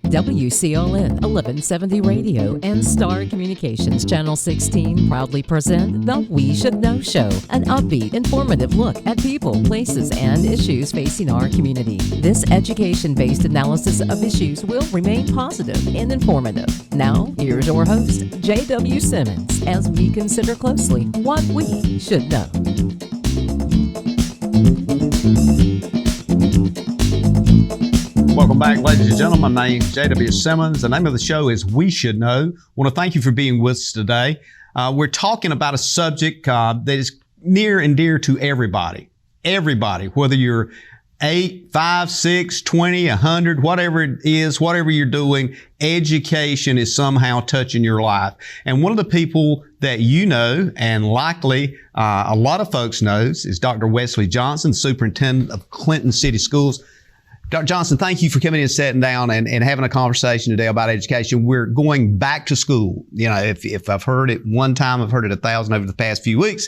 WCLN 1170 Radio and Star Communications Channel 16 proudly present the We Should Know Show, an upbeat, informative look at people, places, and issues facing our community. This education-based analysis of issues will remain positive and informative. Now, here's your host, J.W. Simmons, as we consider closely what we should know. Welcome back, ladies and gentlemen. My name is J.W. Simmons. The name of the show is We Should Know. I want to thank you for being with us today. We're talking about a subject that is near and dear to everybody. Everybody, whether you're 8, 5, 6, 20, 100, whatever it is, whatever you're doing, education is somehow touching your life. And one of the people that you know, and likely a lot of folks knows, is Dr. Wesley Johnson, Superintendent of Clinton City Schools. Dr. Johnson, thank you for coming and sitting down and having a conversation today about education. We're going back to school. You know, if I've heard it one time, I've heard it 1,000 over the past few weeks.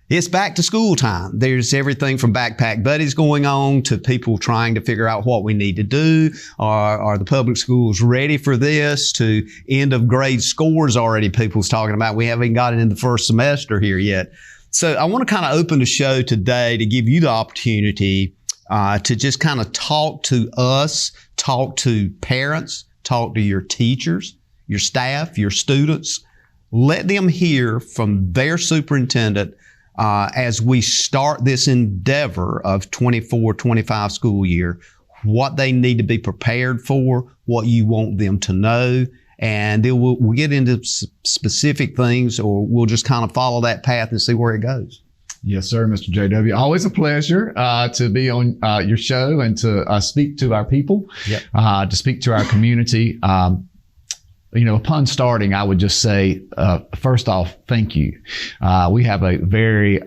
It's back to school time. There's everything from backpack buddies going on to people trying to figure out what we need to do. Are the public schools ready for this? To end of grade scores already people's talking about. We haven't even got it in the first semester here yet. So I want to kind of open the show today to give you the opportunity to just kind of talk to us, talk to parents, talk to your teachers, your staff, your students. Let them hear from their superintendent as we start this endeavor of 24-25 school year, what they need to be prepared for, what you want them to know. And then we'll get into specific things, or we'll just kind of follow that path and see where it goes. Yes, sir, Mr. JW. Always a pleasure to be on your show and to speak to our people, to speak to our community. You know, upon starting, I would just say, first off, thank you. We have a very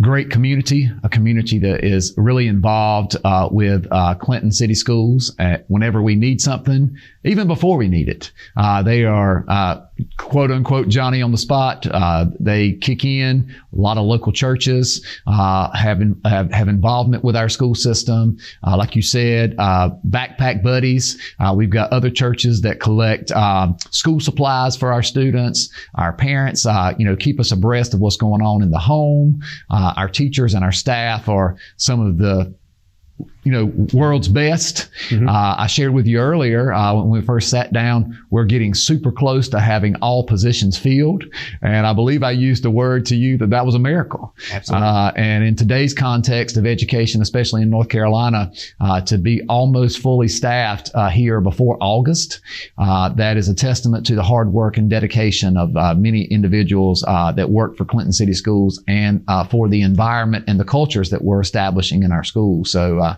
great community, a community that is really involved with Clinton City Schools. Whenever we need something, even before we need it, they are quote unquote Johnny on the spot. They kick in. A lot of local churches have involvement with our school system. Like you said, backpack buddies. We've got other churches that collect school supplies for our students. Our parents, keep us abreast of what's going on in the home. Our teachers and our staff are some of the world's best. Mm-hmm. I shared with you earlier when we first sat down, we're getting super close to having all positions filled. And I believe I used the word to you that was a miracle. Absolutely. And in today's context of education, especially in North Carolina, to be almost fully staffed here before August, that is a testament to the hard work and dedication of many individuals that work for Clinton City Schools and for the environment and the cultures that we're establishing in our schools. So,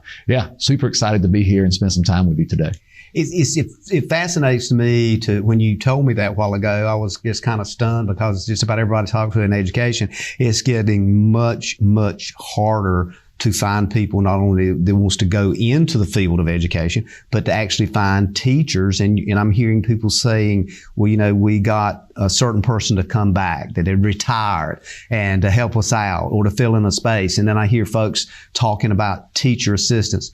super excited to be here and spend some time with you today. It fascinates me when you told me that a while ago, I was just kind of stunned because just about everybody talking to in education, it's getting much, much harder to find people not only that wants to go into the field of education, but to actually find teachers. And I'm hearing people saying, well, we got a certain person to come back that had retired and to help us out or to fill in a space. And then I hear folks talking about teacher assistants.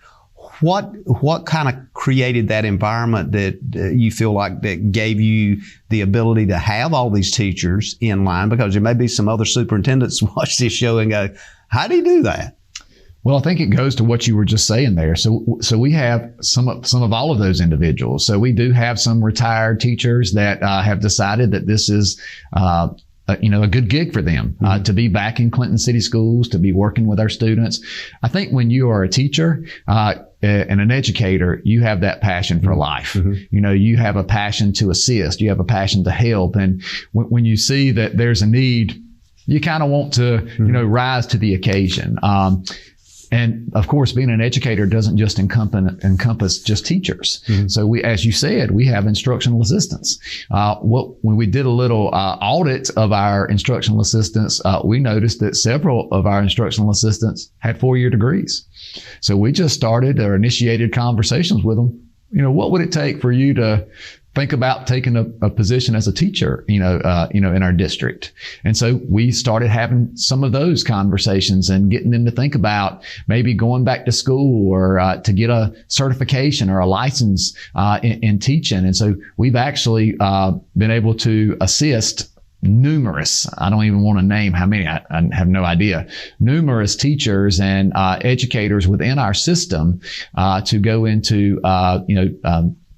What kind of created that environment that you feel like that gave you the ability to have all these teachers in line? Because there may be some other superintendents watch this show and go, how do you do that? Well, I think it goes to what you were just saying there. So we have some of all of those individuals. So we do have some retired teachers that have decided that this is a good gig for them to be back in Clinton City Schools, to be working with our students. I think when you are a teacher and an educator, you have that passion for life. Mm-hmm. You have a passion to assist. You have a passion to help. And when you see that there's a need, you kind of want to, rise to the occasion. And of course, being an educator doesn't just encompass just teachers. Mm-hmm. So as you said, we have instructional assistants. When we did a little audit of our instructional assistants, we noticed that several of our instructional assistants had 4-year degrees. So we just started or initiated conversations with them. What would it take for you to think about taking a position as a teacher, in our district. And so we started having some of those conversations and getting them to think about maybe going back to school or to get a certification or a license in teaching. And so we've actually been able to assist numerous, I don't even want to name how many, I have no idea, numerous teachers and educators within our system to go into,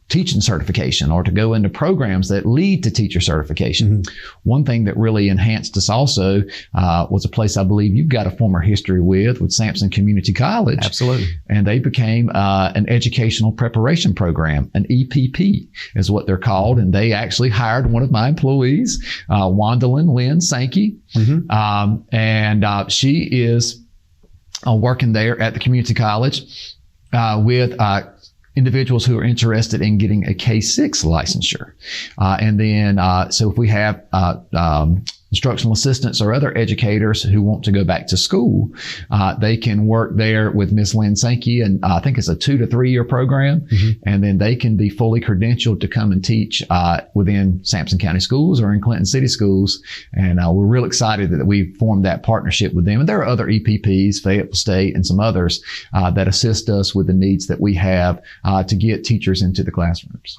teaching certification or to go into programs that lead to teacher certification. Mm-hmm. One thing that really enhanced us also was a place I believe you've got a former history with Sampson Community College. Absolutely. And they became an educational preparation program, an EPP is what they're called. And they actually hired one of my employees, Wandalyn Lynn Sankey. Mm-hmm. And she is working there at the community college with individuals who are interested in getting a K-6 licensure. And then, so if we have instructional assistants or other educators who want to go back to school, they can work there with Ms. Lynn Sankey, and I think it's a 2 to 3 year program. Mm-hmm. And then they can be fully credentialed to come and teach within Sampson County Schools or in Clinton City Schools. And we're real excited that we formed that partnership with them. And there are other EPPs, Fayetteville State and some others that assist us with the needs that we have to get teachers into the classrooms.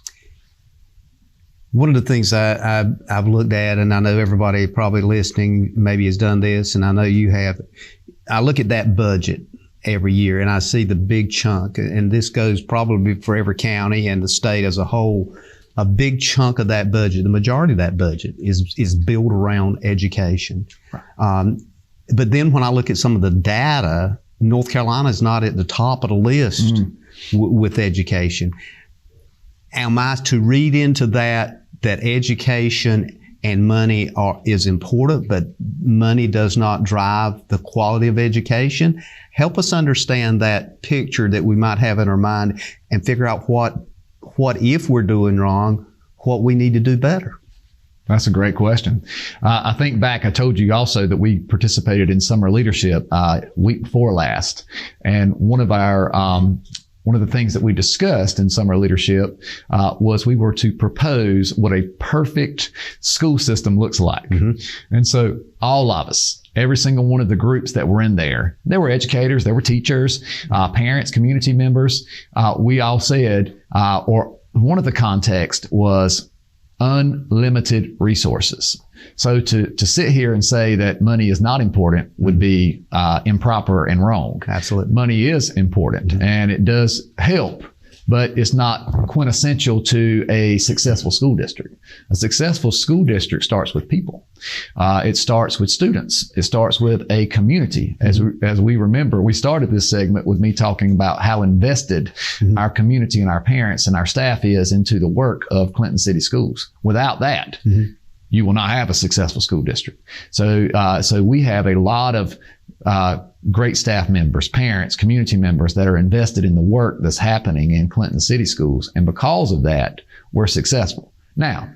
One of the things I've looked at, and I know everybody probably listening maybe has done this, and I know you have, I look at that budget every year and I see the big chunk, and this goes probably for every county and the state as a whole. A big chunk of that budget, the majority of that budget is built around education. Right. But then when I look at some of the data, North Carolina is not at the top of the list with education. Am I to read into that education and money is important, but money does not drive the quality of education? Help us understand that picture that we might have in our mind and figure out what if we're doing wrong, what we need to do better. That's a great question. I think back, I told you also that we participated in summer leadership week before last, and one of the things that we discussed in summer leadership was we were to propose what a perfect school system looks like. Mm-hmm. And so all of us, every single one of the groups that were in there were educators, there were teachers, parents, community members. We all said, or one of the context was unlimited resources. So to sit here and say that money is not important would be improper and wrong. Absolutely. Money is important, and it does help, but it's not quintessential to a successful school district. A successful school district starts with people. It starts with students. It starts with a community. As we remember, we started this segment with me talking about how invested our community and our parents and our staff is into the work of Clinton City Schools. Without that, you will not have a successful school district. So we have a lot of great staff members, parents, community members that are invested in the work that's happening in Clinton City Schools. And because of that, we're successful. Now,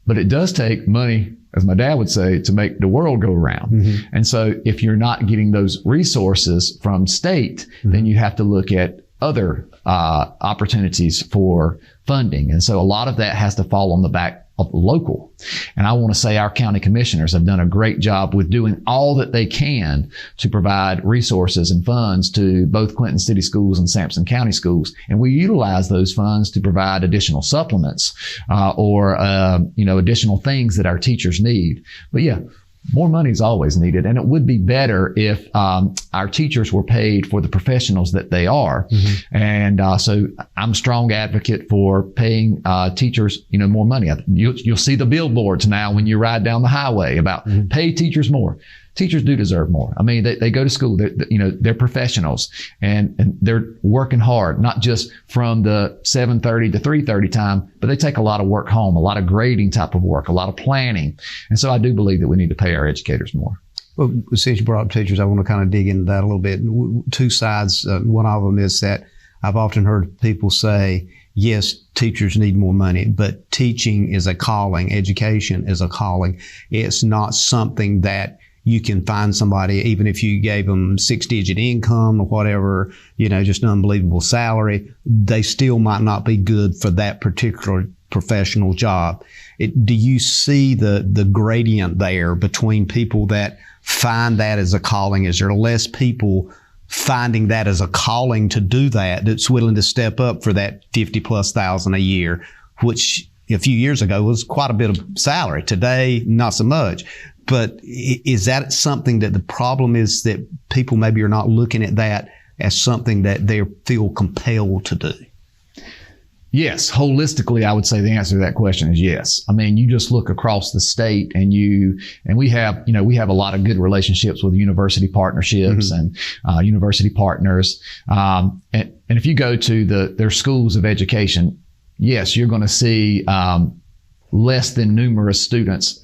but it does take money, as my dad would say, to make the world go around. Mm-hmm. And so if you're not getting those resources from state, then you have to look at other opportunities for funding. And so a lot of that has to fall on the back of local. And I want to say our county commissioners have done a great job with doing all that they can to provide resources and funds to both Clinton City Schools and Sampson County Schools. And we utilize those funds to provide additional supplements or additional things that our teachers need. But yeah, more money is always needed, and it would be better if our teachers were paid for the professionals that they are. Mm-hmm. And so I'm a strong advocate for paying teachers, more money. You'll see the billboards now when you ride down the highway about pay teachers more. Teachers do deserve more. I mean, they go to school. They're professionals, and they're working hard, not just from the 7:30 to 3:30 time, but they take a lot of work home, a lot of grading type of work, a lot of planning. And so I do believe that we need to pay our educators more. Well, since you brought up teachers, I want to kind of dig into that a little bit. Two sides. One of them is that I've often heard people say, yes, teachers need more money, but teaching is a calling. Education is a calling. It's not something that you can find somebody, even if you gave them 6-digit income or whatever, just an unbelievable salary, they still might not be good for that particular professional job. Do you see the gradient there between people that find that as a calling? Is there less people finding that as a calling to do that's willing to step up for that $50,000+ a year, which a few years ago was quite a bit of salary? Today, not so much. But is that something that the problem is that people maybe are not looking at that as something that they feel compelled to do? Yes. Holistically, I would say the answer to that question is yes. I mean, you just look across the state and we have a lot of good relationships with university partnerships and university partners. And if you go to their schools of education, yes, you're going to see less than numerous students,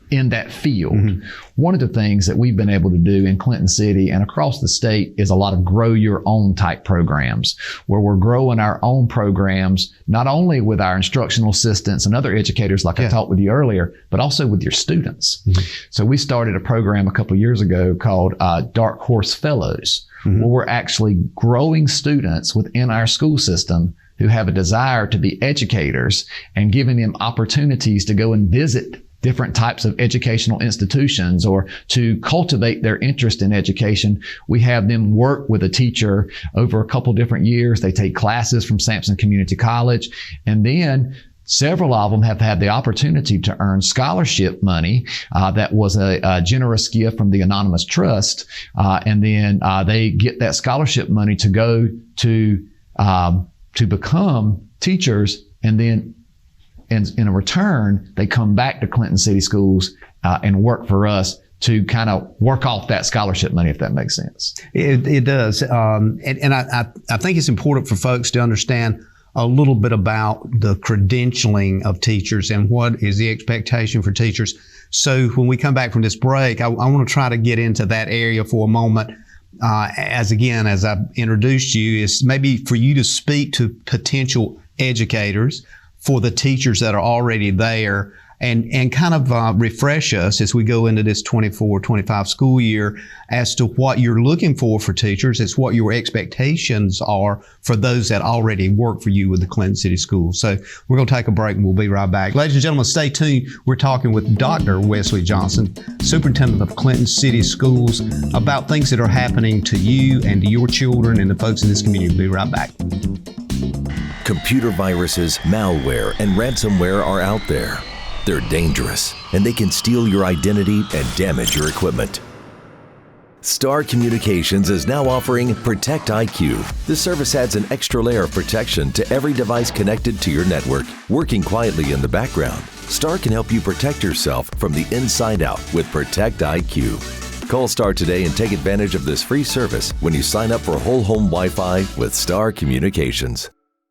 in that field. One of the things that we've been able to do in Clinton City and across the state is a lot of grow your own type programs, where we're growing our own programs, not only with our instructional assistants and other educators like I talked with you earlier, but also with your students. So we started a program a couple of years ago called Dark Horse Fellows, where we're actually growing students within our school system who have a desire to be educators and giving them opportunities to go and visit different types of educational institutions or to cultivate their interest in education. We have them work with a teacher over a couple different years. They take classes from Sampson Community College, and then several of them have had the opportunity to earn scholarship money that was a generous gift from the Anonymous Trust, and then they get that scholarship money to go to become teachers, and then in a return, they come back to Clinton City Schools and work for us to kind of work off that scholarship money, if that makes sense. It does. And I think it's important for folks to understand a little bit about the credentialing of teachers and what is the expectation for teachers. So when we come back from this break, I want to try to get into that area for a moment. As I introduced you, is maybe for you to speak to potential educators for the teachers that are already there and kind of refresh us as we go into this 24-25 school year as to what you're looking for teachers. It's what your expectations are for those that already work for you with the Clinton City Schools. So we're going to take a break and we'll be right back. Ladies and gentlemen, stay tuned. We're talking with Dr. Wesley Johnson, Superintendent of Clinton City Schools, about things that are happening to you and to your children and the folks in this community. We'll be right back. Computer viruses, malware, and ransomware are out there. They're dangerous, and they can steal your identity and damage your equipment. Star Communications is now offering Protect IQ. This service adds an extra layer of protection to every device connected to your network. Working quietly in the background, Star can help you protect yourself from the inside out with Protect IQ. Call Star today and take advantage of this free service when you sign up for whole home Wi-Fi with Star Communications.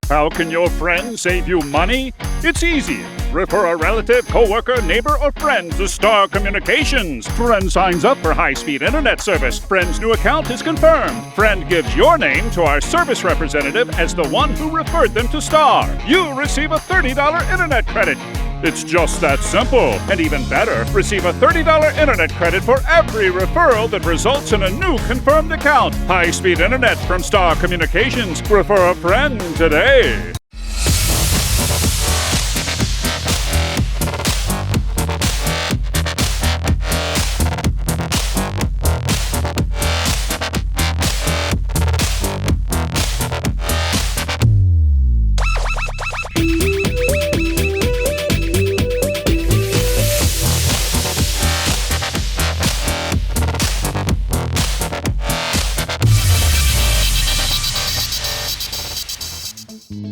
How can your friend save you money? It's easy. Refer a relative, coworker, neighbor, or friend to Star Communications. Friend signs up for high-speed internet service. Friend's new account is confirmed. Friend gives your name to our service representative as the one who referred them to Star. You receive a $30 internet credit. It's just that simple. And even better, receive a $30 internet credit for every referral that results in a new confirmed account. High-speed internet from Star Communications. Refer a friend today.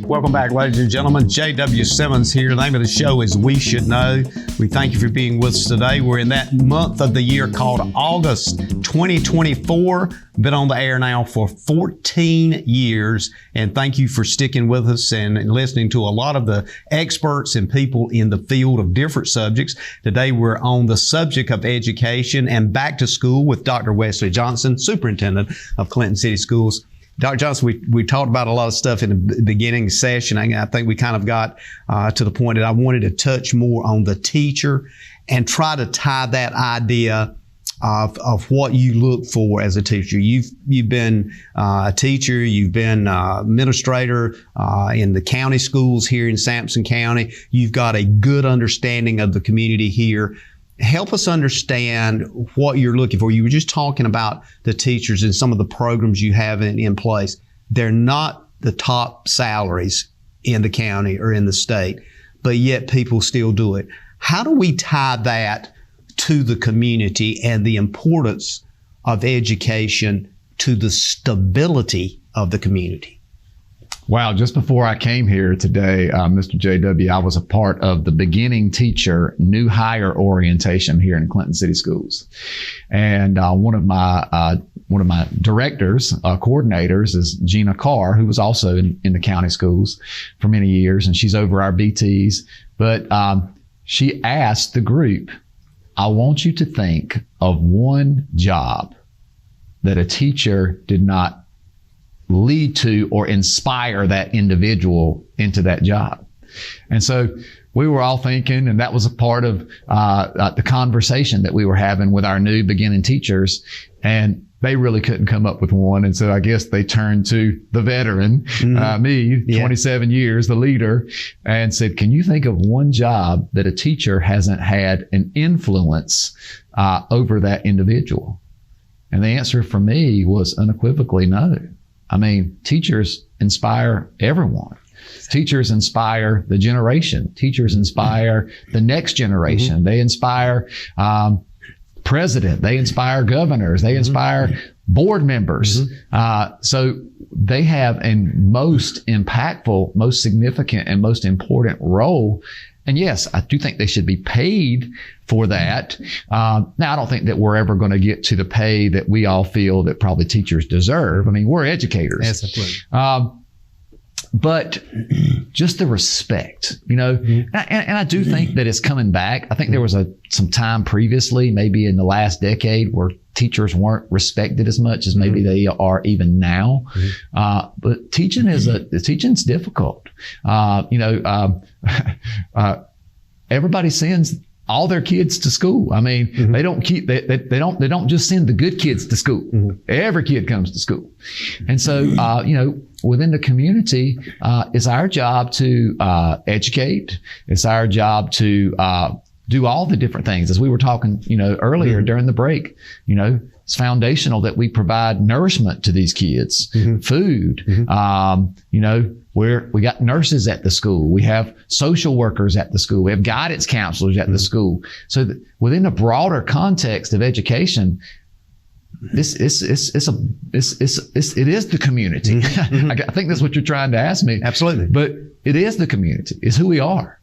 Welcome back, ladies and gentlemen. J.W. Simmons here. The name of the show is We Should Know. We thank you for being with us today. We're in that month of the year called August 2024. Been on the air now for 14 years. And thank you for sticking with us and listening to a lot of the experts and people in the field of different subjects. Today, we're on the subject of education and back to school with Dr. Wesley Johnson, Superintendent of Clinton City Schools. Dr. Johnson, we talked about a lot of stuff in the beginning session. I think we kind of got to the point that I wanted to touch more on the teacher and try to tie that idea of what you look for as a teacher. You've been a teacher, you've been administrator in the county schools here in Sampson County. You've got a good understanding of the community here. Help us understand what you're looking for. You were just talking about the teachers and some of the programs you have in place. They're not the top salaries in the county or in the state, but yet people still do it. How do we tie that to the community and the importance of education to the stability of the community? Wow, just before I came here today, Mr. JW, I was a part of the beginning teacher new hire orientation here in Clinton City Schools. And one of my directors, coordinators is Gina Carr, who was also in the county schools for many years, and she's over our BTs. But she asked the group, I want you to think of one job that a teacher did not lead to or inspire that individual into that job. And so we were all thinking, and that was a part of the conversation that we were having with our new beginning teachers, and they really couldn't come up with one. And so I guess they turned to the veteran, me, 27 years, the leader, and said, can you think of one job that a teacher hasn't had an influence over that individual? And the answer for me was unequivocally no. I mean, teachers inspire everyone. Teachers inspire the generation. Teachers inspire the next generation. They inspire president. They inspire governors. They inspire board members. So they have a most impactful, most significant, and most important role. And yes, I do think they should be paid for that. Now, I don't think that we're ever going to get to the pay that we all feel that probably teachers deserve. I mean, we're educators. Yes, absolutely. But just the respect, you know, and I do think that it's coming back. I think there was some time previously, maybe in the last decade, where teachers weren't respected as much as maybe they are even now. But teaching's difficult. Everybody sends all their kids to school. I mean, they don't just send the good kids to school. Every kid comes to school. And so, within the community, it's our job to educate. It's our job to do all the different things. As we were talking, earlier during the break, it's foundational that we provide nourishment to these kids, food, where we got nurses at the school. We have social workers at the school. We have guidance counselors at the school. So that within a broader context of education, it is the community. I think that's what you're trying to ask me. Absolutely. But it is the community. It's who we are.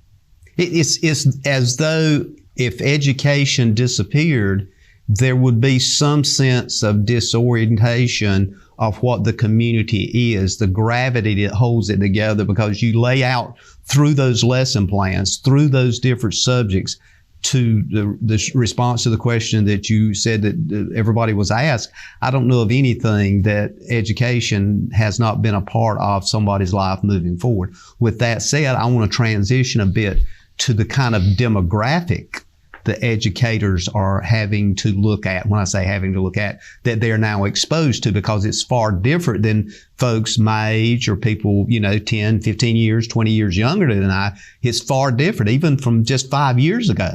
It's as though if education disappeared, there would be some sense of disorientation of what the community is, the gravity that holds it together, because you lay out through those lesson plans, through those different subjects, to the response to the question that you said that everybody was asked. I don't know of anything that education has not been a part of somebody's life moving forward. With that said, I want to transition a bit to the kind of demographic the educators are having to look at. When I say having to look at, that they're now exposed to, because it's far different than folks my age or people, 10, 15 years, 20 years younger than I. It's far different, even from just 5 years ago.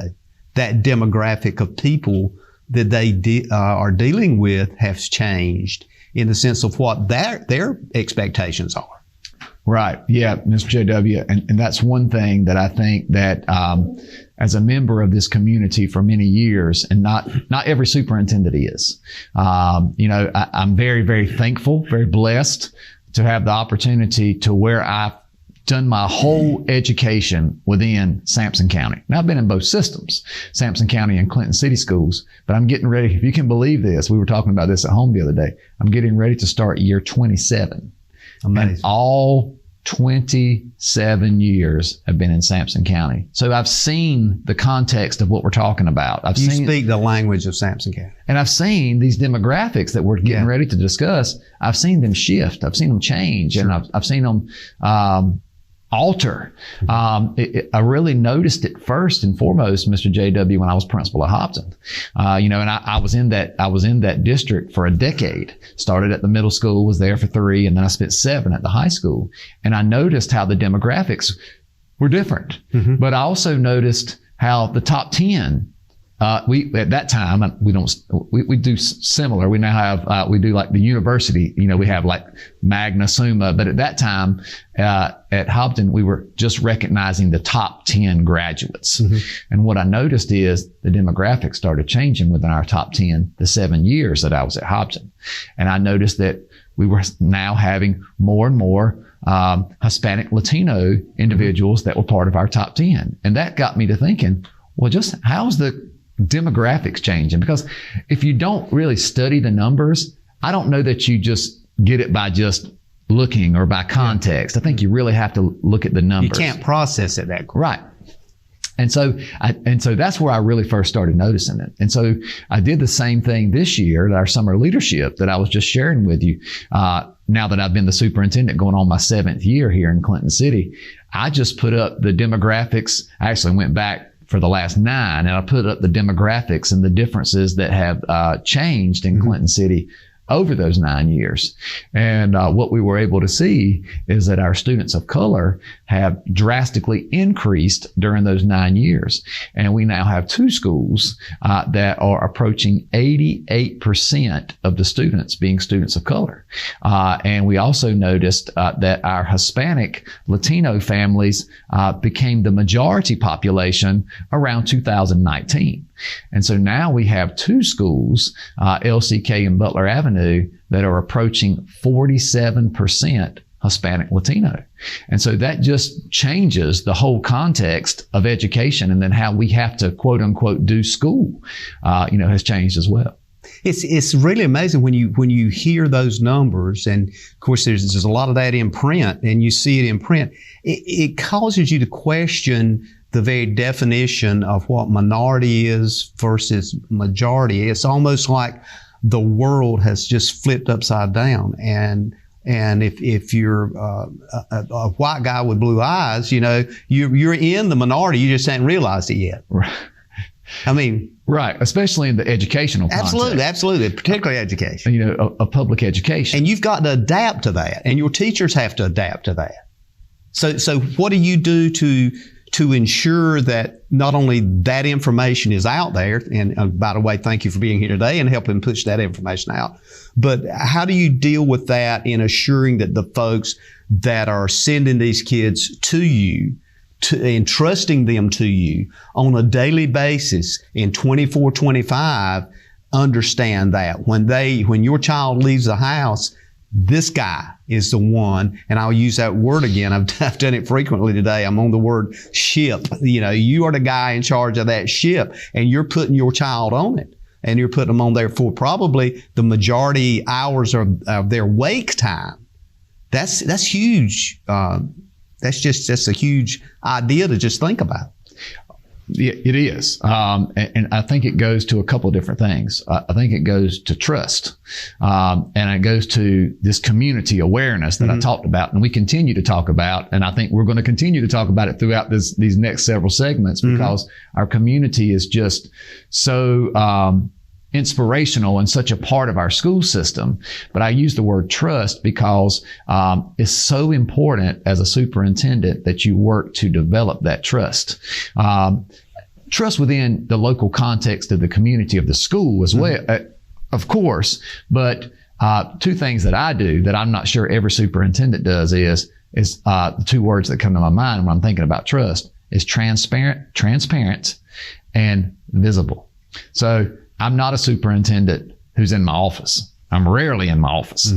That demographic of people that they are dealing with has changed in the sense of what their expectations are. Right. Yeah, Mr. JW. And that's one thing that I think that as a member of this community for many years, and not every superintendent is, I'm very, very thankful, very blessed to have the opportunity to where I've done my whole education within Sampson County. Now, I've been in both systems, Sampson County and Clinton City Schools, but I'm getting ready. If you can believe this, we were talking about this at home the other day. I'm getting ready to start year 27. Amazing. And all 27 years have been in Sampson County. So I've seen the context of what we're talking about. You speak the language of Sampson County. And I've seen these demographics that we're getting ready to discuss. I've seen them shift. I've seen them change. Sure. And I've seen them alter. I really noticed it first and foremost, Mr. JW, when I was principal at Hopton. And I was in that district for a decade. Started at the middle school, was there for 3, and then I spent 7 at the high school. And I noticed how the demographics were different. Mm-hmm. But I also noticed how the top 10, we at that time, we do similar. We now have, we do like the university, we have like Magna Summa, but at that time, at Hopton, we were just recognizing the top 10 graduates. Mm-hmm. And what I noticed is the demographics started changing within our top 10, the 7 years that I was at Hopton. And I noticed that we were now having more and more Hispanic Latino individuals that were part of our top 10. And that got me to thinking, well, just how's the demographics changing? Because if you don't really study the numbers, I don't know that you just get it by just looking or by context. I think you really have to look at the numbers. You can't process it that quick. Right. And so that's where I really first started noticing it. And so I did the same thing this year at our summer leadership that I was just sharing with you. Now that I've been the superintendent going on my 7th year here in Clinton City, I just put up the demographics. I actually went back for the last 9, and I put up the demographics and the differences that have changed in Clinton City over those 9 years. And what we were able to see is that our students of color have drastically increased during those 9 years. And we now have 2 schools that are approaching 88% of the students being students of color. And we also noticed that our Hispanic Latino families became the majority population around 2019. And so now we have 2 schools, LCK and Butler Avenue, that are approaching 47% Hispanic Latino. And so that just changes the whole context of education, and then how we have to quote unquote do school, has changed as well. It's really amazing when you hear those numbers, and of course there's a lot of that in print, and you see it in print. It causes you to question the very definition of what minority is versus majority. It's almost like the world has just flipped upside down. And if you're a white guy with blue eyes, you're in the minority. You just haven't realized it yet. Right. I mean, right. Especially in the educational context. Absolutely. Particularly education. A public education. And you've got to adapt to that, and your teachers have to adapt to that. So what do you do to ensure that not only that information is out there, and by the way, thank you for being here today and helping push that information out, but how do you deal with that in assuring that the folks that are sending these kids to you, entrusting them to you on a daily basis in 24/25, understand that when your child leaves the house, this guy is the one, and I'll use that word again. I've done it frequently today. I'm on the word ship. You are the guy in charge of that ship, and you're putting your child on it, and you're putting them on there for probably the majority hours of their wake time. That's huge. That's a huge idea to just think about. Yeah, it is. And I think it goes to a couple of different things. I think it goes to trust. And it goes to this community awareness that I talked about, and we continue to talk about. And I think we're going to continue to talk about it throughout these next several segments, because our community is just so, inspirational and such a part of our school system. But I use the word trust because it's so important as a superintendent that you work to develop that trust. Trust within the local context of the community of the school as well, of course. But 2 things that I do that I'm not sure every superintendent does is the 2 words that come to my mind when I'm thinking about trust is transparent, and visible. So I'm not a superintendent who's in my office. I'm rarely in my office.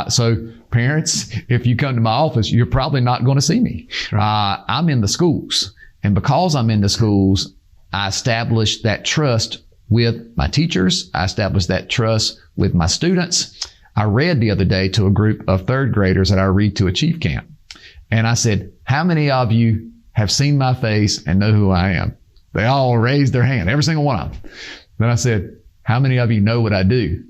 So parents, if you come to my office, you're probably not going to see me. Right. I'm in the schools. And because I'm in the schools, I establish that trust with my teachers. I establish that trust with my students. I read the other day to a group of 3rd graders at our Read to Achieve camp. And I said, how many of you have seen my face and know who I am? They all raised their hand, every single one of them. Then I said, how many of you know what I do?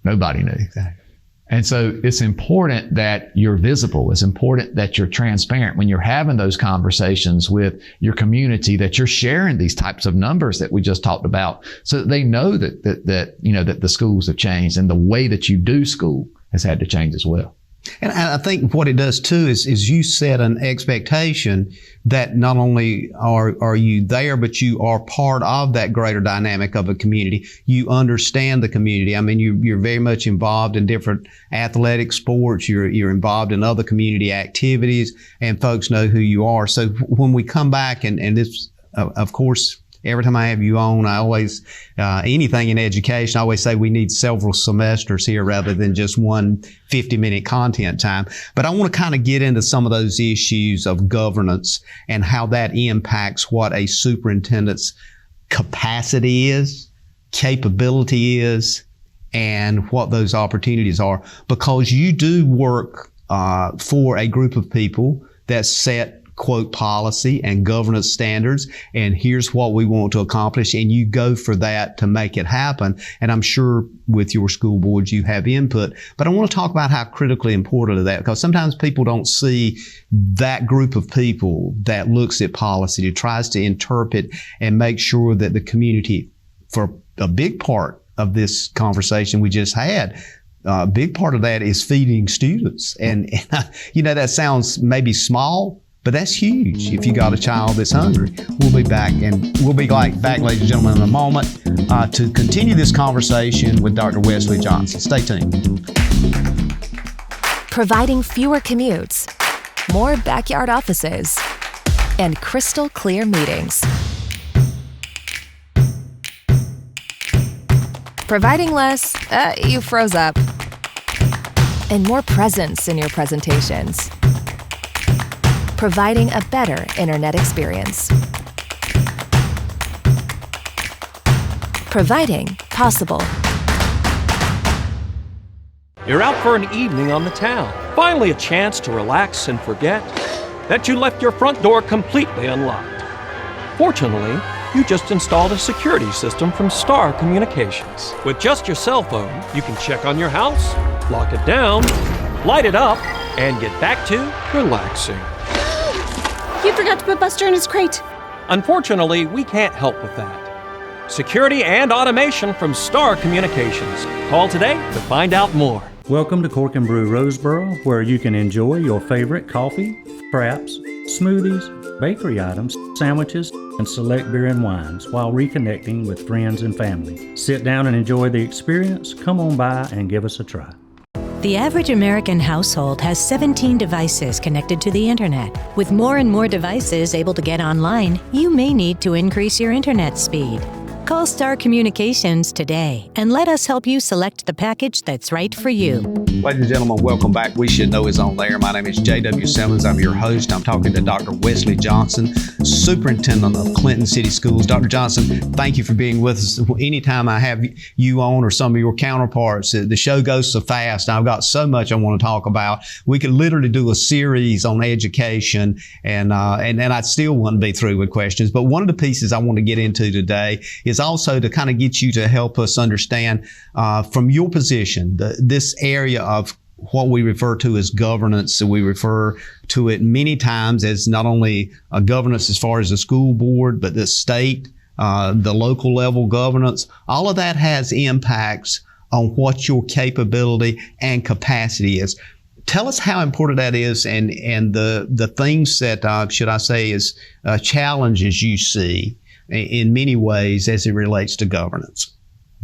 Nobody knew. Exactly. And so it's important that you're visible. It's important that you're transparent when you're having those conversations with your community, that you're sharing these types of numbers that we just talked about, so that they know that the schools have changed, and the way that you do school has had to change as well. And I think what it does too is you set an expectation that not only are you there, but you are part of that greater dynamic of a community. You understand the community. I mean, you're very much involved in different athletic sports. You're involved in other community activities, and folks know who you are. So when we come back, and this, of course, every time I have you on, I always, anything in education, I always say we need several semesters here rather than just one 50-minute content time. But I want to kind of get into some of those issues of governance and how that impacts what a superintendent's capacity is, capability is, and what those opportunities are. Because you do work for a group of people that set quote policy and governance standards, and here's what we want to accomplish, and you go for that to make it happen. And I'm sure with your school boards you have input, but I want to talk about how critically important is that, because sometimes people don't see that group of people that looks at policy, that tries to interpret and make sure that the community, for a big part of this conversation we just had, a big part of that is feeding students. And that sounds maybe small, but that's huge if you got a child that's hungry. We'll be back, and we'll be back, ladies and gentlemen, in a moment to continue this conversation with Dr. Wesley Johnson. Stay tuned. Providing fewer commutes, more backyard offices, and crystal clear meetings. Providing less, you froze up, and more presence in your presentations. Providing a better internet experience. Providing possible. You're out for an evening on the town. Finally a chance to relax and forget that you left your front door completely unlocked. Fortunately, you just installed a security system from Star Communications. With just your cell phone, you can check on your house, lock it down, light it up, and get back to relaxing. You forgot to put Buster in his crate. Unfortunately, we can't help with that. Security and automation from Star Communications. Call today to find out more. Welcome to Cork and Brew Roseboro, where you can enjoy your favorite coffee, fraps, smoothies, bakery items, sandwiches, and select beer and wines while reconnecting with friends and family. Sit down and enjoy the experience. Come on by and give us a try. The average American household has 17 devices connected to the internet. With more and more devices able to get online, you may need to increase your internet speed. Call Star Communications today and let us help you select the package that's right for you. Ladies and gentlemen, welcome back. We Should Know is on there. My name is J.W. Simmons. I'm your host. I'm talking to Dr. Wesley Johnson, Superintendent of Clinton City Schools. Dr. Johnson, thank you for being with us. Anytime I have you on or some of your counterparts, the show goes so fast. I've got so much I want to talk about. We could literally do a series on education, and I still wouldn't be through with questions. But one of the pieces I want to get into today is also to kind of get you to help us understand from your position, this area of what we refer to as governance. So we refer to it many times as not only a governance as far as the school board, but the state, the local level governance. All of that has impacts on what your capability and capacity is. Tell us how important that is, and the things that, should I say, is challenges you see in many ways as it relates to governance.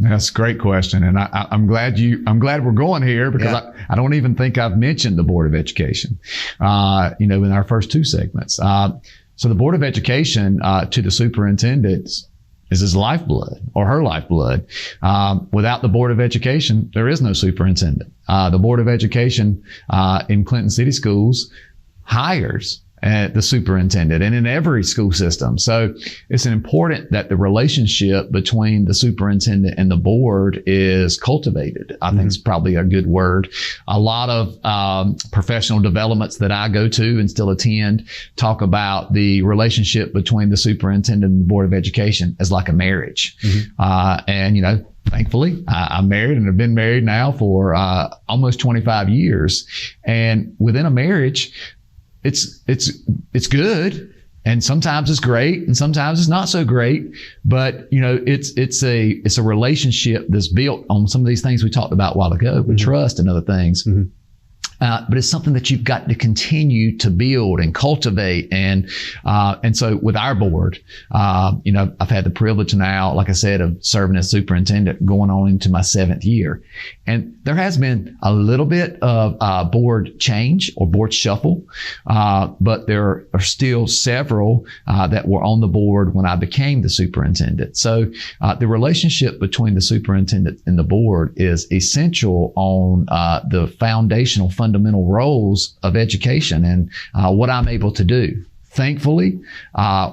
That's a great question, and I'm glad we're going here, because I don't even think I've mentioned the Board of Education, in our first two segments. So the Board of Education to the superintendent is his lifeblood, or her lifeblood. Without the Board of Education, there is no superintendent. The Board of Education in Clinton City Schools hires the superintendent, and in every school system. So it's important that the relationship between the superintendent and the board is cultivated. I think it's probably a good word. A lot of professional developments that I go to and still attend talk about the relationship between the superintendent and the Board of Education as like a marriage. And Thankfully, I'm married and have been married now for almost 25 years. And within a marriage, it's good. And sometimes it's great and sometimes it's not so great. But, it's a relationship that's built on some of these things we talked about a while ago with trust and other things. But it's something that you've got to continue to build and cultivate. And so with our board, I've had the privilege now, like I said, of serving as superintendent going on into my 7th year. And there has been a little bit of board change or board shuffle, but there are still several that were on the board when I became the superintendent. So the relationship between the superintendent and the board is essential on the foundational fundamental roles of education and what I'm able to do. Thankfully,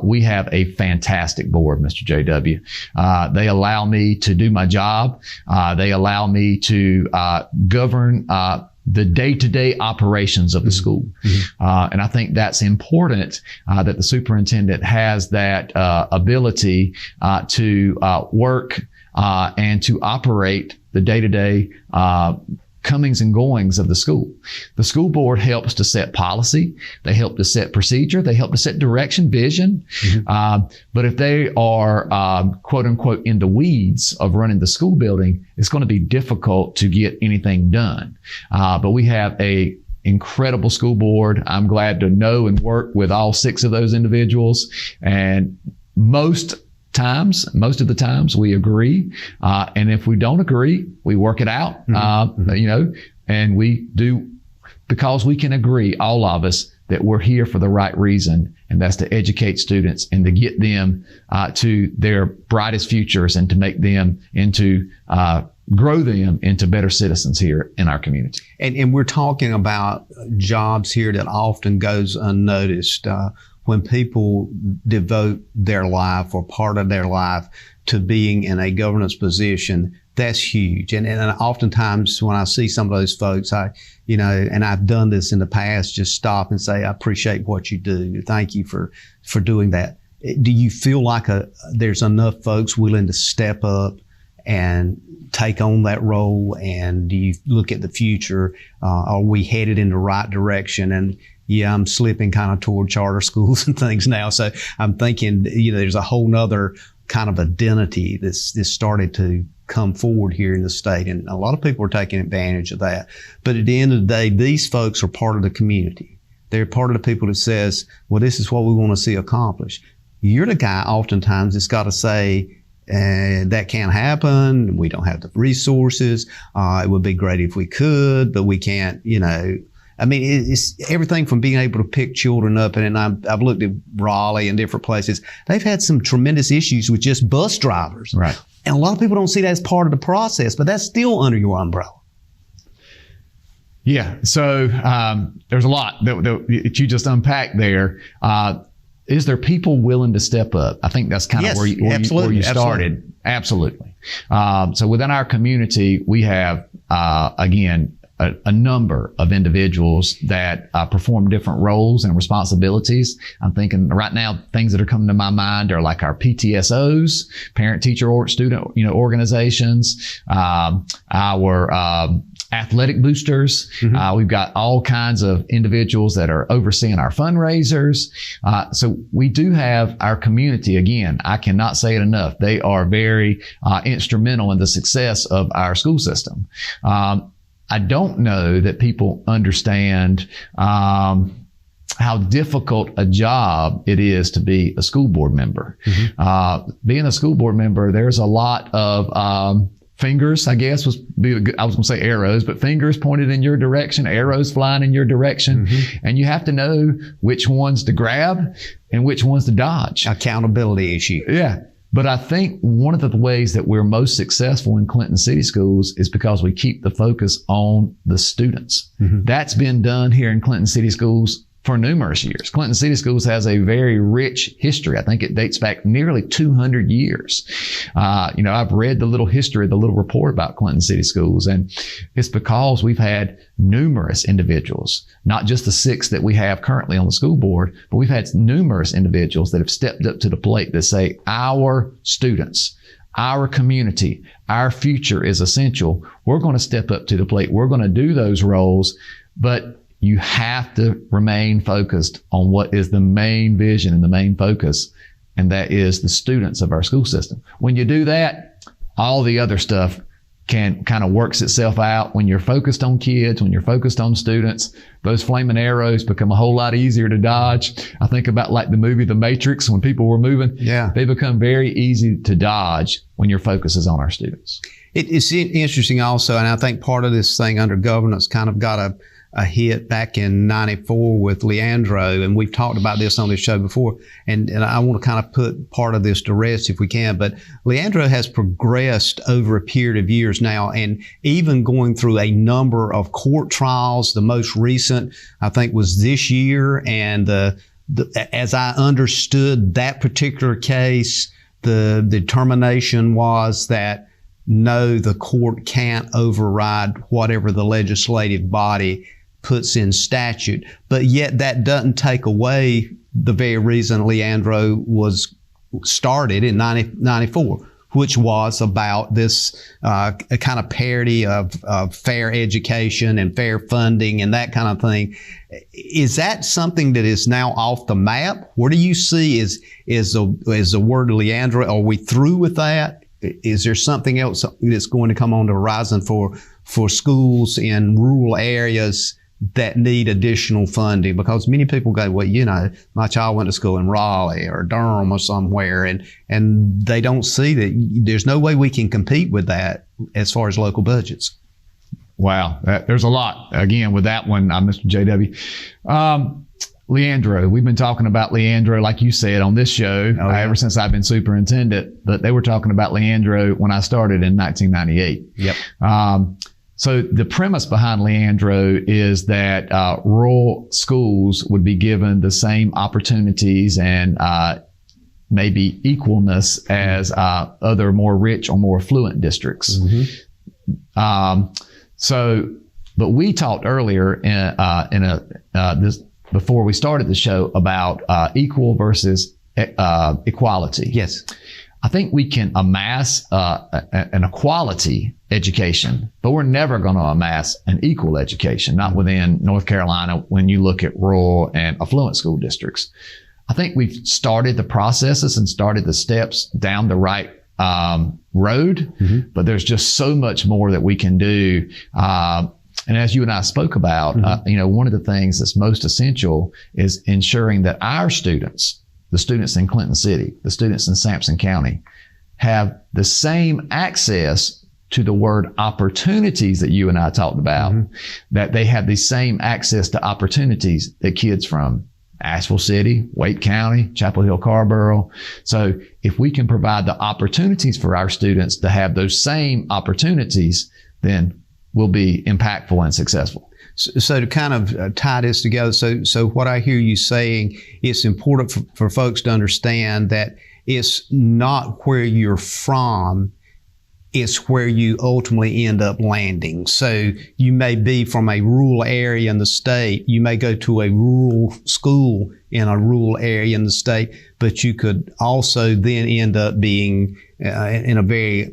we have a fantastic board, Mr. JW. They allow me to do my job. They allow me to govern the day-to-day operations of the school. And I think that's important that the superintendent has that ability to work and to operate the day-to-day comings and goings of the school. The school board helps to set policy. They help to set procedure. They help to set direction, vision. But if they are, quote unquote, in the weeds of running the school building, it's going to be difficult to get anything done. But we have a incredible school board. I'm glad to know and work with all 6 of those individuals. And most of the times we agree. And if we don't agree, we work it out, and we do, because we can agree, all of us, that we're here for the right reason. And that's to educate students and to get them to their brightest futures and to make them grow them into better citizens here in our community. And we're talking about jobs here that often goes unnoticed. When people devote their life or part of their life to being in a governance position, that's huge. And oftentimes when I see some of those folks, and I've done this in the past, just stop and say, I appreciate what you do. Thank you for doing that. Do you feel like there's enough folks willing to step up and take on that role? And do you look at the future? Are we headed in the right direction? And yeah, I'm slipping kind of toward charter schools and things now. So I'm thinking, there's a whole nother kind of identity that's started to come forward here in the state. And a lot of people are taking advantage of that. But at the end of the day, these folks are part of the community. They're part of the people that says, well, this is what we want to see accomplished. You're the guy oftentimes that's got to say, that can't happen. We don't have the resources. It would be great if we could, but we can't, it's everything from being able to pick children up. And I've looked at Raleigh and different places. They've had some tremendous issues with just bus drivers. Right. And a lot of people don't see that as part of the process, but that's still under your umbrella. Yeah. So there's a lot that you just unpacked there. Is there people willing to step up? I think that's kind of where you started. Absolutely. So within our community, we have, again, a number of individuals that perform different roles and responsibilities. I'm thinking right now, things that are coming to my mind are like our PTSOs, parent teacher or student, organizations, our athletic boosters. We've got all kinds of individuals that are overseeing our fundraisers. So we do have our community. Again, I cannot say it enough. They are very instrumental in the success of our school system. I don't know that people understand how difficult a job it is to be a school board member. Being a school board member, there's a lot of fingers, I guess, I was going to say arrows, but fingers pointed in your direction, arrows flying in your direction. And you have to know which ones to grab and which ones to dodge. Accountability issue. Yeah. But I think one of the ways that we're most successful in Clinton City Schools is because we keep the focus on the students. That's been done here in Clinton City Schools for numerous years. Clinton City Schools has a very rich history. I think it dates back nearly 200 years. I've read the little history, the little report about Clinton City Schools, and it's because we've had numerous individuals, not just the 6 that we have currently on the school board, but we've had numerous individuals that have stepped up to the plate that say, our students, our community, our future is essential, we're going to step up to the plate. We're going to do those roles, but you have to remain focused on what is the main vision and the main focus, and that is the students of our school system. When you do that, all the other stuff can kind of works itself out. When you're focused on kids, when you're focused on students, those flaming arrows become a whole lot easier to dodge. I think about like the movie The Matrix, when people were moving. Yeah. They become very easy to dodge when your focus is on our students. It's interesting also, and I think part of this thing under governance kind of got a hit back in 94 with Leandro, and we've talked about this on this show before, and I want to kind of put part of this to rest if we can, but Leandro has progressed over a period of years now, and even going through a number of court trials. The most recent, I think, was this year, and as I understood that particular case, the determination was that no, the court can't override whatever the legislative body puts in statute. But yet that doesn't take away the very reason Leandro was started in 1994, which was about this kind of parity of fair education and fair funding and that kind of thing. Is that something that is now off the map? What do you see is the word Leandro? Are we through with that? Is there something else that's going to come on the horizon for schools in rural areas that need additional funding? Because many people go, well, you know, my child went to school in Raleigh or Durham or somewhere, and they don't see that there's no way we can compete with that as far as local budgets. Wow. There's a lot, again, with that one, Mr. JW. Leandro, we've been talking about Leandro, like you said, on this show ever since I've been superintendent, but they were talking about Leandro when I started in 1998. Yep. So the premise behind Leandro is that rural schools would be given the same opportunities and maybe equalness as other more rich or more affluent districts. Mm-hmm. But we talked earlier before we started the show about equal versus equality. Yes. I think we can amass an equality education, but we're never going to amass an equal education, not within North Carolina when you look at rural and affluent school districts. I think we've started the processes and started the steps down the right road, mm-hmm. but there's just so much more that we can do. And as you and I spoke about, mm-hmm. One of the things that's most essential is ensuring that our students, the students in Clinton City, the students in Sampson County, have the same access to the word opportunities that you and I talked about, mm-hmm. that they have the same access to opportunities that kids from Asheville City, Wake County, Chapel Hill, Carborough. So if we can provide the opportunities for our students to have those same opportunities, then we'll be impactful and successful. So to kind of tie this together, so what I hear you saying, it's important for folks to understand that it's not where you're from, it's where you ultimately end up landing. So you may be from a rural area in the state, you may go to a rural school in a rural area in the state, but you could also then end up being in a very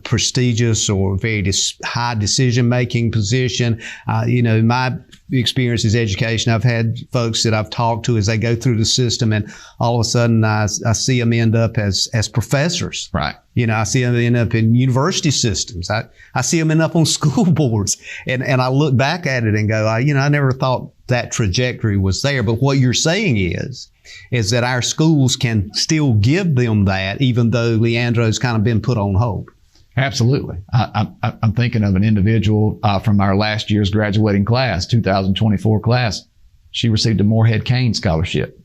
prestigious or very high decision-making position. My experience is education. I've had folks that I've talked to as they go through the system, and all of a sudden I see them end up as professors. Right. I see them end up in university systems. I see them end up on school boards, and I look back at it and go, I never thought that trajectory was there. But what you're saying is that our schools can still give them that, even though Leandro's kind of been put on hold. Absolutely. I'm thinking of an individual from our last year's graduating class, 2024 class. She received a Moorhead Kane scholarship,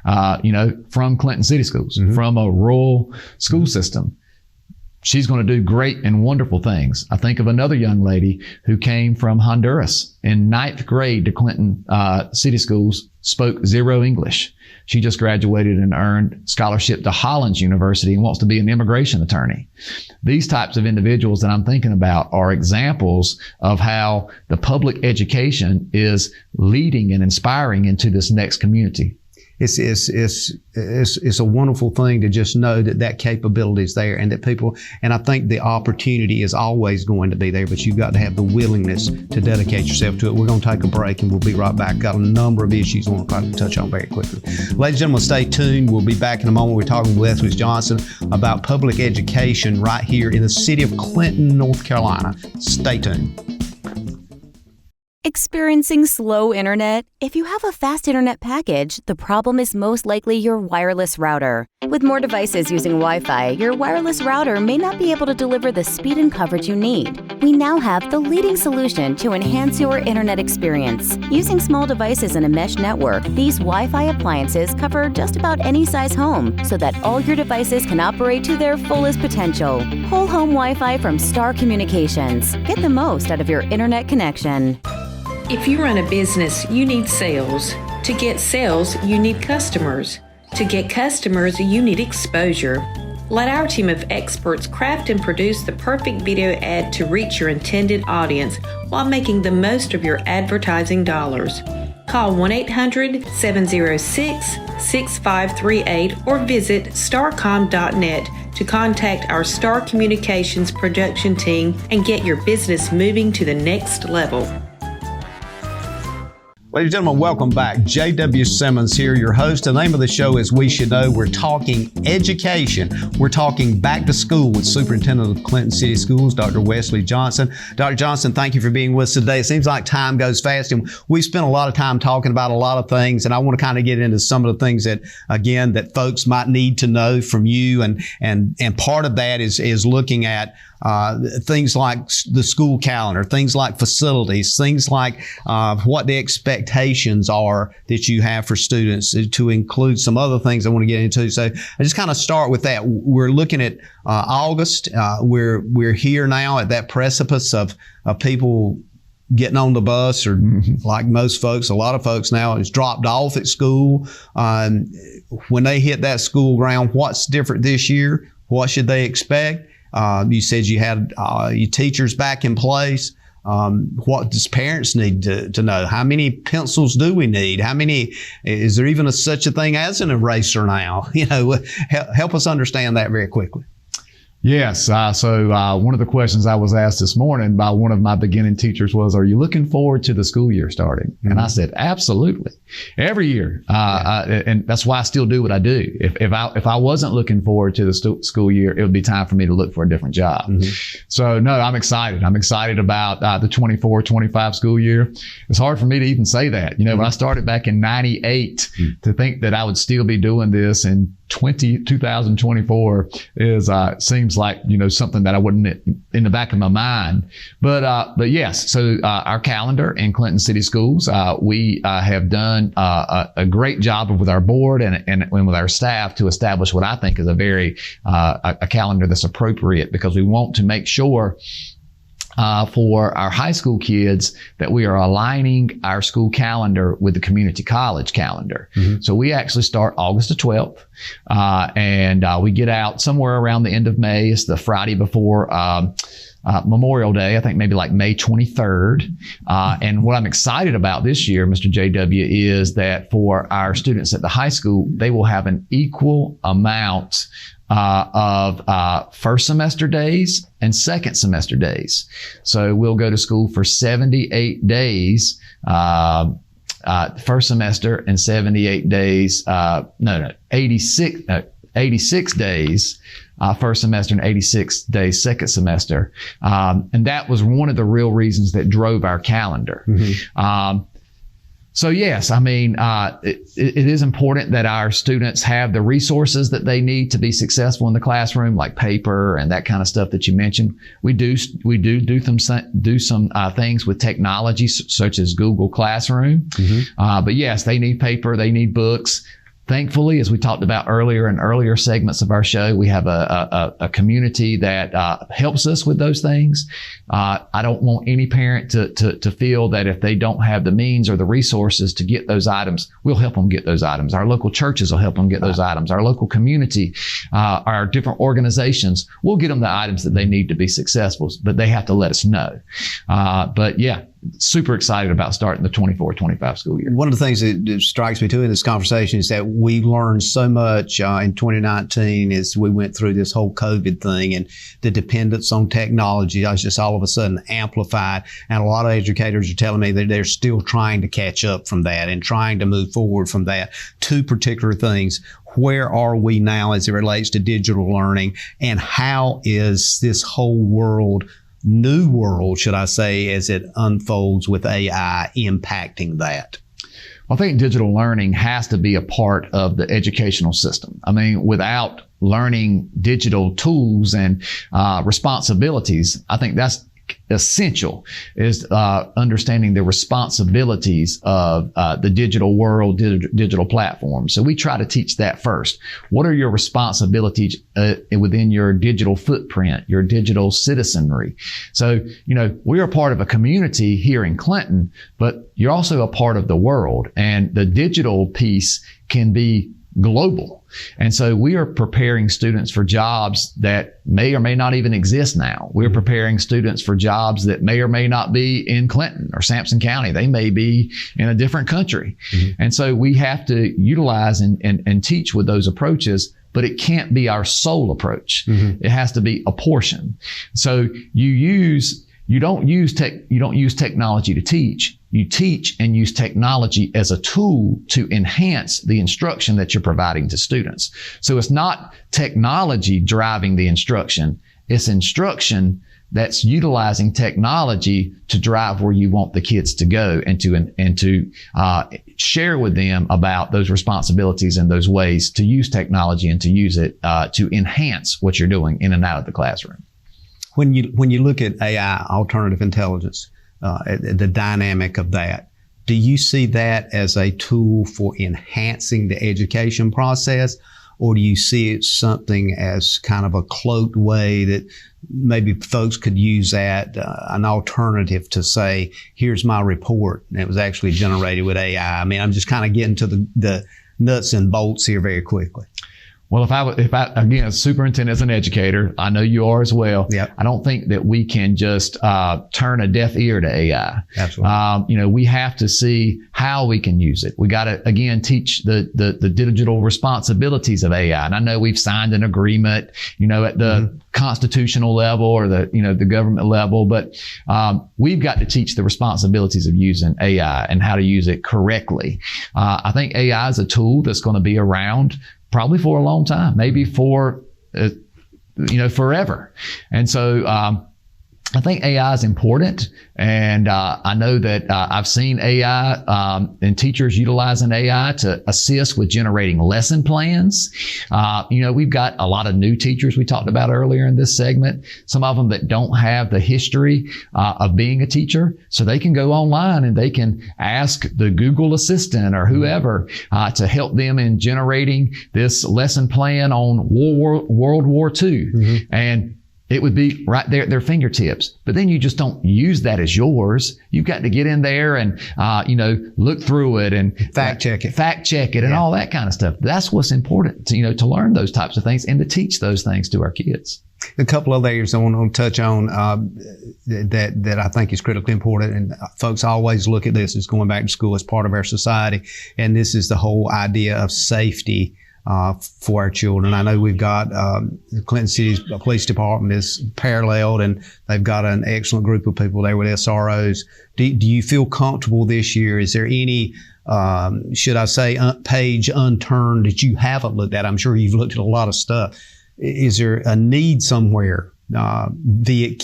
from Clinton City Schools, mm-hmm. from a rural school system. She's going to do great and wonderful things. I think of another young lady who came from Honduras in 9th grade to Clinton City Schools, spoke zero English. She just graduated and earned scholarship to Hollins University and wants to be an immigration attorney. These types of individuals that I'm thinking about are examples of how the public education is leading and inspiring into this next community. it's a wonderful thing to just know that capability is there, and that people, and I think the opportunity is always going to be there, but you've got to have the willingness to dedicate yourself to it. We're going to take a break and we'll be right back. Got a number of issues I want to touch on very quickly. Ladies and gentlemen, stay tuned. We'll be back in a moment. We're talking with Wesley Johnson about public education right here in the city of Clinton, North Carolina. Stay tuned. Experiencing slow internet? If you have a fast internet package, the problem is most likely your wireless router. With more devices using Wi-Fi, your wireless router may not be able to deliver the speed and coverage you need. We now have the leading solution to enhance your internet experience. Using small devices in a mesh network, these Wi-Fi appliances cover just about any size home so that all your devices can operate to their fullest potential. Whole home Wi-Fi from Star Communications. Get the most out of your internet connection. If you run a business, you need sales. To get sales, you need customers. To get customers, you need exposure. Let our team of experts craft and produce the perfect video ad to reach your intended audience while making the most of your advertising dollars. Call 1-800-706-6538 or visit starcom.net to contact our Star Communications production team and get your business moving to the next level. Ladies and gentlemen, welcome back. J.W. Simmons here, your host. The name of the show is We Should Know. We're talking education. We're talking back to school with Superintendent of Clinton City Schools, Dr. Wesley Johnson. Dr. Johnson, thank you for being with us today. It seems like time goes fast, and we spent a lot of time talking about a lot of things, and I want to kind of get into some of the things that, again, that folks might need to know from you, and part of that is looking at things like the school calendar, things like facilities, things like what the expectations are that you have for students, to include some other things I want to get into. So I just kind of start with that. We're looking at August. We're here now at that precipice of people getting on the bus, or like most folks, a lot of folks now is dropped off at school. When they hit that school ground, what's different this year? What should they expect? You said you had your teachers back in place. What does parents need to know? How many pencils do we need? How many? Is there even such a thing as an eraser now? Help us understand that very quickly. Yes. So one of the questions I was asked this morning by one of my beginning teachers was, are you looking forward to the school year starting? Mm-hmm. And I said, absolutely. Every year. And that's why I still do what I do. If I wasn't looking forward to the school year, it would be time for me to look for a different job. Mm-hmm. So no, I'm excited. I'm excited about the 24-25 school year. It's hard for me to even say that. When I started back in 98, to think that I would still be doing this in 2024 seems like, something that I wouldn't in the back of my mind. But yes, so our calendar in Clinton City Schools, we have done a great job with our board and with our staff to establish what I think is a very a calendar that's appropriate, because we want to make sure for our high school kids that we are aligning our school calendar with the community college calendar. Mm-hmm. So we actually start August the 12th, and we get out somewhere around the end of May. It's the Friday before Memorial Day, I think maybe like May 23rd. And what I'm excited about this year, Mr. JW, is that for our students at the high school, they will have an equal amount of first semester days and second semester days. So we'll go to school for 78 days first semester, and 78 days, 86 days first semester and 86 days second semester. And that was one of the real reasons that drove our calendar. Mm-hmm. So yes, I mean, it is important that our students have the resources that they need to be successful in the classroom, like paper and that kind of stuff that you mentioned. We do some things with technology, such as Google Classroom. Mm-hmm. But yes, they need paper, they need books. Thankfully, as we talked about earlier in earlier segments of our show, we have a community that helps us with those things. I don't want any parent to feel that if they don't have the means or the resources to get those items, we'll help them get those items. Our local churches will help them get those items. Our local community, our different organizations, will get them the items that they need to be successful, but they have to let us know. But yeah, super excited about starting the 24-25 school year. One of the things that strikes me too in this conversation is that we learned so much in 2019 as we went through this whole COVID thing, and the dependence on technology was just all of a sudden amplified. And a lot of educators are telling me that they're still trying to catch up from that and trying to move forward from that. Two particular things. Where are we now as it relates to digital learning, and how is this whole new world, should I say, as it unfolds with AI impacting that? I think digital learning has to be a part of the educational system. I mean, without learning digital tools and responsibilities, I think that's essential, is understanding the responsibilities of the digital world, digital platforms. So we try to teach that first. What are your responsibilities within your digital footprint, your digital citizenry? So, we are part of a community here in Clinton, but you're also a part of the world, and the digital piece can be global. And so we are preparing students for jobs that may or may not even exist now. We're preparing students for jobs that may or may not be in Clinton or Sampson County. They may be in a different country. And so we have to utilize and teach with those approaches, but it can't be our sole approach. It has to be a portion. So you don't use technology to teach. You teach and use technology as a tool to enhance the instruction that you're providing to students. So it's not technology driving the instruction. It's instruction that's utilizing technology to drive where you want the kids to go, and to share with them about those responsibilities and those ways to use technology and to use it to enhance what you're doing in and out of the classroom. When you look at AI, alternative intelligence, the dynamic of that, do you see that as a tool for enhancing the education process, or do you see it something as kind of a cloaked way that maybe folks could use that, an alternative to say, here's my report, and it was actually generated with AI? I mean, I'm just kind of getting to the nuts and bolts here very quickly. Well, if I again, as superintendent, as an educator, I know you are as well. Yep. I don't think that we can just turn a deaf ear to AI. Absolutely. We have to see how we can use it. We got to again teach the digital responsibilities of AI. And I know we've signed an agreement, at the constitutional level or the government level, but we've got to teach the responsibilities of using AI and how to use it correctly. I think AI is a tool that's going to be around probably for a long time, maybe for, forever. And so, I think AI is important, and I know that I've seen AI and teachers utilizing AI to assist with generating lesson plans. We've got a lot of new teachers we talked about earlier in this segment, some of them that don't have the history of being a teacher, so they can go online and they can ask the Google Assistant or whoever to help them in generating this lesson plan on World War II. And it would be right there at their fingertips. But then you just don't use that as yours. You've got to get in there and, look through it and fact check it and all that kind of stuff. That's what's important to learn those types of things and to teach those things to our kids. A couple of areas I want to touch on that I think is critically important, and folks always look at this as going back to school as part of our society, and this is the whole idea of safety for our children. I know we've got Clinton City's police department is paralleled, and they've got an excellent group of people there with SROs. Do you feel comfortable this year? Is there any, should I say, page unturned that you haven't looked at? I'm sure you've looked at a lot of stuff. Is there a need somewhere, via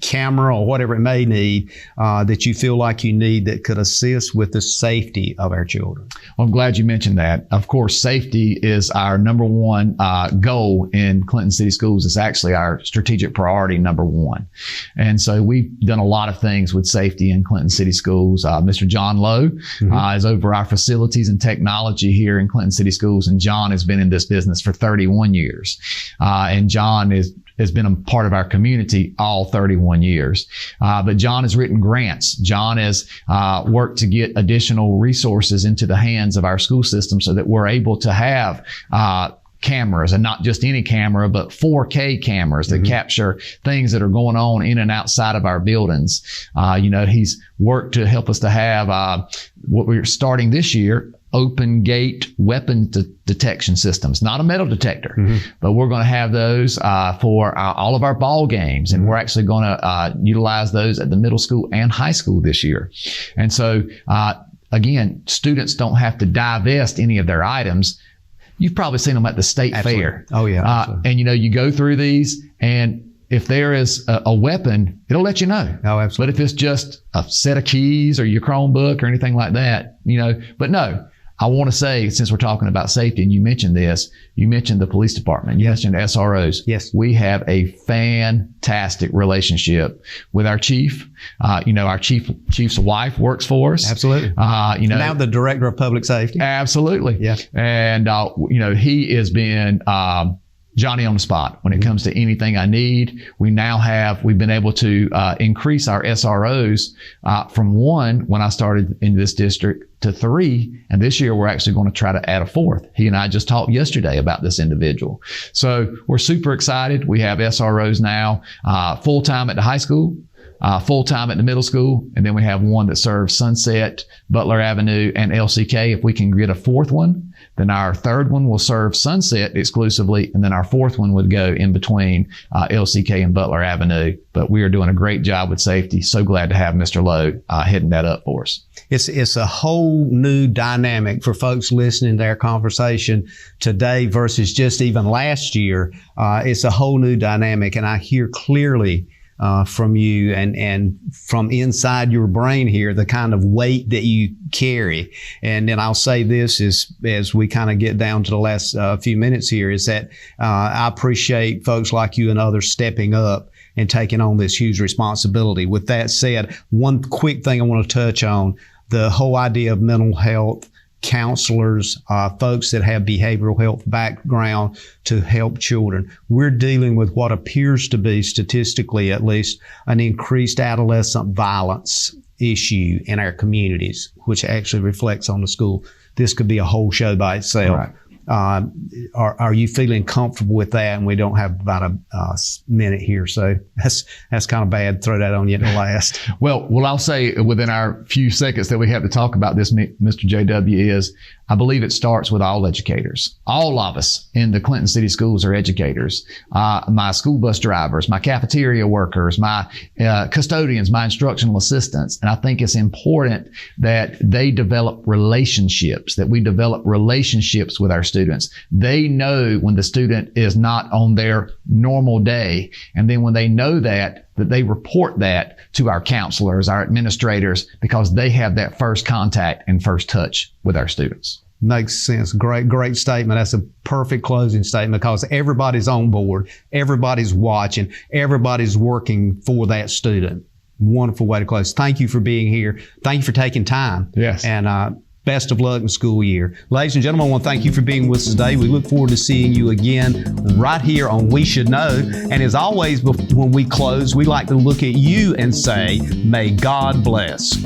camera or whatever it may need, that you feel like you need that could assist with the safety of our children? Well, I'm glad you mentioned that. Of course, safety is our number one goal in Clinton City Schools. It's actually our strategic priority number one. And so we've done a lot of things with safety in Clinton City Schools. Mr. John Lowe is over our facilities and technology here in Clinton City Schools. And John has been in this business for 31 years. And John has been a part of our community all 31 years. But John has written grants. John has worked to get additional resources into the hands of our school system so that we're able to have cameras, and not just any camera, but 4K cameras that capture things that are going on in and outside of our buildings. He's worked to help us to have what we're starting this year, open gate weapon detection systems, not a metal detector, but we're going to have those for all of our ball games. And we're actually going to utilize those at the middle school and high school this year. And so, again, students don't have to divest any of their items. You've probably seen them at the state fair. Oh, yeah. And, you go through these, and if there is a weapon, it'll let you know. Oh, absolutely. But if it's just a set of keys or your Chromebook or anything like that, but no. I want to say, since we're talking about safety, and you mentioned this, you mentioned the police department, you mentioned SROs. Yes. We have a fantastic relationship with our chief. Our chief's wife works for us. Absolutely. Now the director of public safety. Absolutely. Yeah. And, he has been, Johnny on the spot when it comes to anything I need. We've been able to increase our SROs from 1 when I started in this district to 3. And this year we're actually going to try to add a 4th. He and I just talked yesterday about this individual. So we're super excited. We have SROs now full-time at the high school, full-time at the middle school, and then we have one that serves Sunset, Butler Avenue, and LCK. If we can get a 4th one, then our 3rd one will serve Sunset exclusively, and then our 4th one would go in between LCK and Butler Avenue. But we are doing a great job with safety. So glad to have Mr. Lowe heading that up for us. It's a whole new dynamic for folks listening to our conversation today versus just even last year. It's a whole new dynamic, and I hear clearly from you and from inside your brain here, the kind of weight that you carry. And then I'll say this as we kind of get down to the last few minutes here, is that I appreciate folks like you and others stepping up and taking on this huge responsibility. With that said, one quick thing I want to touch on, the whole idea of mental health, counselors, folks that have behavioral health background to help children. We're dealing with what appears to be, statistically at least, an increased adolescent violence issue in our communities, which actually reflects on the school. This could be a whole show by itself. Right. Are you feeling comfortable with that? And we don't have about a minute here, so that's kind of bad. Throw that on you at the last. Well, I'll say within our few seconds that we have to talk about this, Mr. JW, is I believe it starts with all educators. All of us in the Clinton City Schools are educators. My school bus drivers, my cafeteria workers, my custodians, my instructional assistants. And I think it's important that they develop relationships, that we develop relationships with our students. They know when the student is not on their normal day. And then when they know that they report that to our counselors, our administrators, because they have that first contact and first touch with our students. Makes sense. Great statement. That's a perfect closing statement, because everybody's on board. Everybody's watching. Everybody's working for that student. Wonderful way to close. Thank you for being here. Thank you for taking time. Yes. And best of luck in school year. Ladies and gentlemen, I want to thank you for being with us today. We look forward to seeing you again right here on We Should Know. And as always, when we close, we like to look at you and say, may God bless.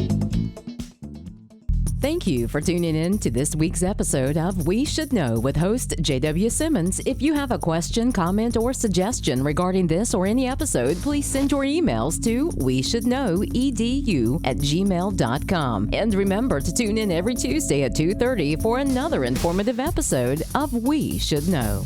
Thank you for tuning in to this week's episode of We Should Know with host J.W. Simmons. If you have a question, comment, or suggestion regarding this or any episode, please send your emails to weshouldknowedu@gmail.com. And remember to tune in every Tuesday at 2:30 for another informative episode of We Should Know.